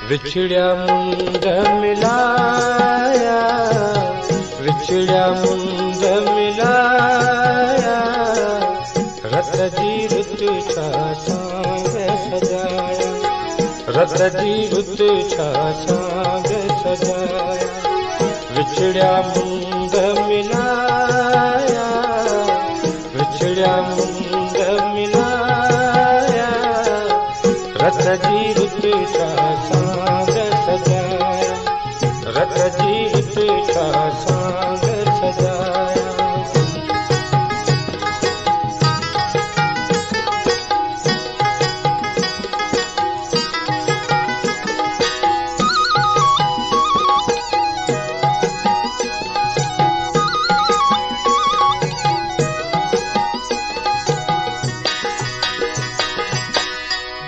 विछड़िया मुंड मिलाया, विछड़िया मुंड मिलाया, रत जी रुत छा सांग सजाया, रत जी रुत छा सांग सजाया। विछड़िया मुंड मिलाया, विछड़िया मुंड मिलाया, रत जी रुत छा सांग सजाया, रत जी रुत छा सांग सजाया।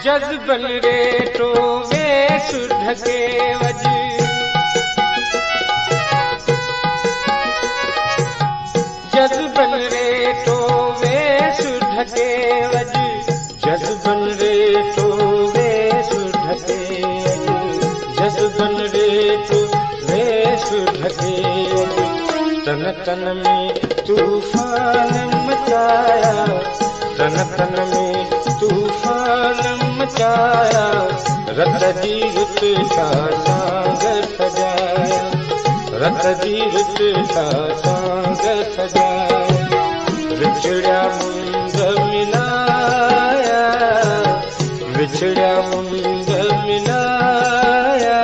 जज़्बन रे तो वेस ढके वज, जज़्बन रे तो वेस ढके वज, जज़्बन रे तो वेस ढके वज, जज़्बन रे तो वेस ढके वज। तन तन में तूफान मचाया, तन तन में तूफान मचाया, रत जी रुत छा सांग सजाया, रत जी रुत छा सांग सजाया। विछड़िया मुंड मिलाया, विछड़िया मुंड मिलाया,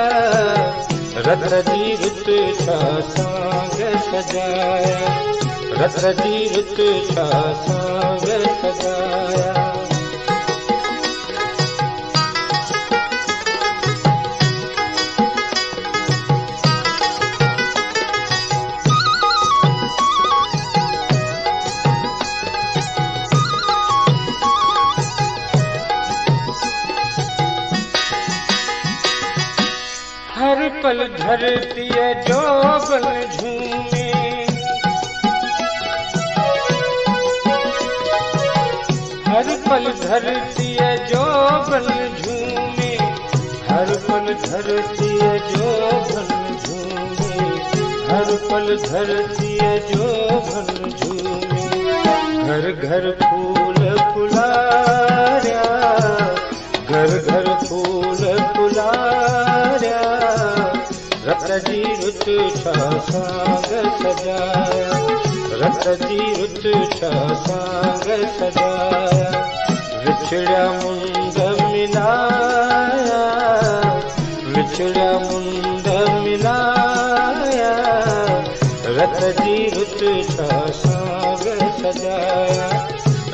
रत जी रुत छा सांग सजाया, रत जी रुत छा सांग सजाया। हर पल धरती जोबन झूमे, हर पल धरती जोबन झूमे, हर पल धरती जोबन झूमे, हर पल धरती जोबन झूमे। घर घर फूल फुलाया, घर घर फूल फुलाया, रत जी रुत छा सांग सजाया, रत जी रुत छा सांग सजाया। विछड़िया मुंड मिलाया, विछड़िया मुंड मिलाया, रत जी रुत छा सांग सजाया,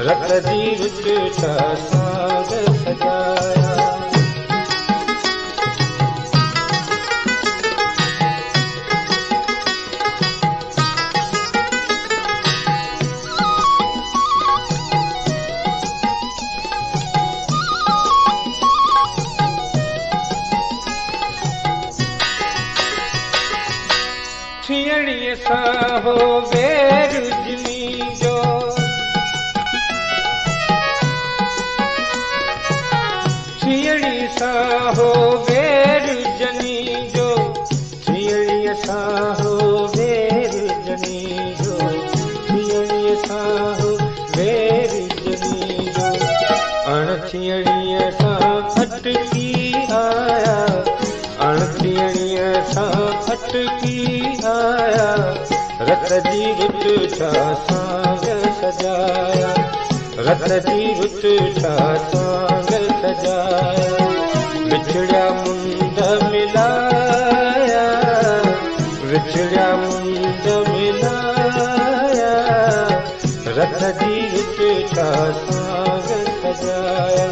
रत जी रुत छा सांग सजाया। थियड़ीअ सां हो वेर जिनी जो, थियड़ी सां हो वेर जनी जो, थियड़ीअ सां हो वेर जनी जो, थियड़ीअ सां हो वेर जनी जो। अण थियड़ीअ सां खटकी आया, अण थियड़ीअ सां खटकी आया, रत जी रुत छा सांग सजाया, रत जी रुत छा सांग सजाया। विछड़िया मुंड मिलाया, विछड़िया मुंड मिलाया, रत जी रुत छा सांग सजाया,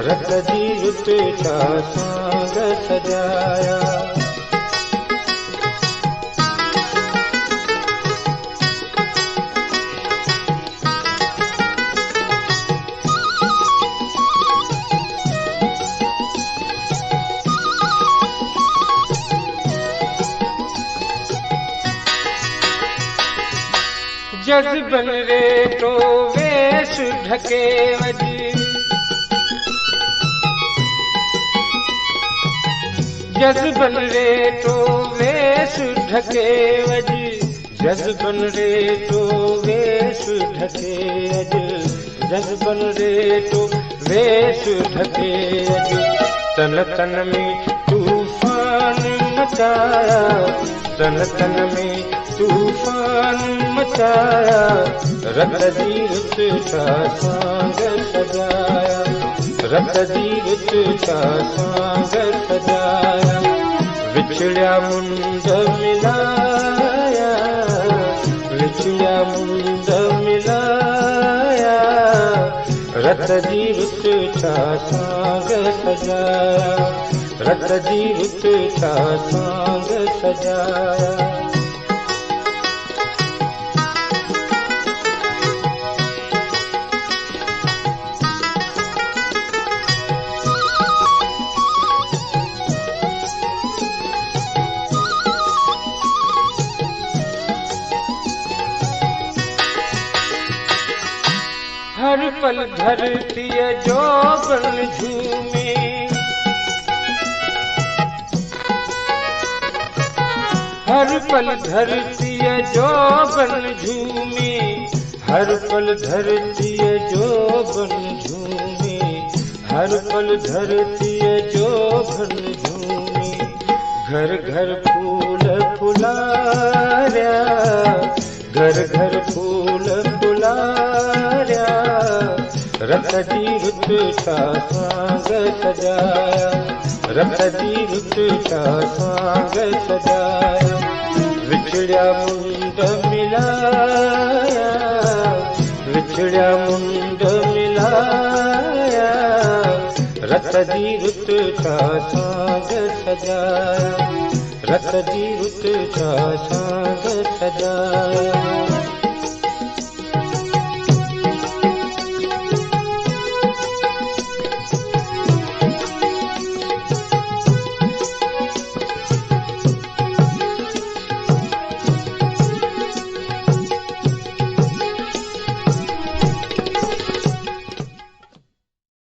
रत जी रुत छा सांग सजाया। जज़्बन रे तो वेस ढके वज, जज़्बन रे तो वेस ढके अज जज़्बन रे तो वेस ढके अज जज़्बन रे तो वेस ढके अज तन तन में तूफान मचाया तन तन में तूफान मचाया रत जी रुत का सांग सजाया रत जी रुत का सांग सजाया विछड़िया मुंड मिलाया विछड़िया मुंड मिलाया रत जी रुत का सांग सजाया रत जी रुत का सांग सजाया हर पल धरती जो बन झूमे हर पल धरती जो बन झूमे हर पल धरती जो बन झूमे हर पल धरती जो बन झूमे घर घर फूल फुलाया घर घर फूल फुलाया रत जी रुत का सांग सजाया रत जी रुत का सांग सजाया विछड़िया मुंड मिलाया विछड़िया मुंड मिलाया रत जी रुत का सांग सजाया रत जी रुत का सांग सजाया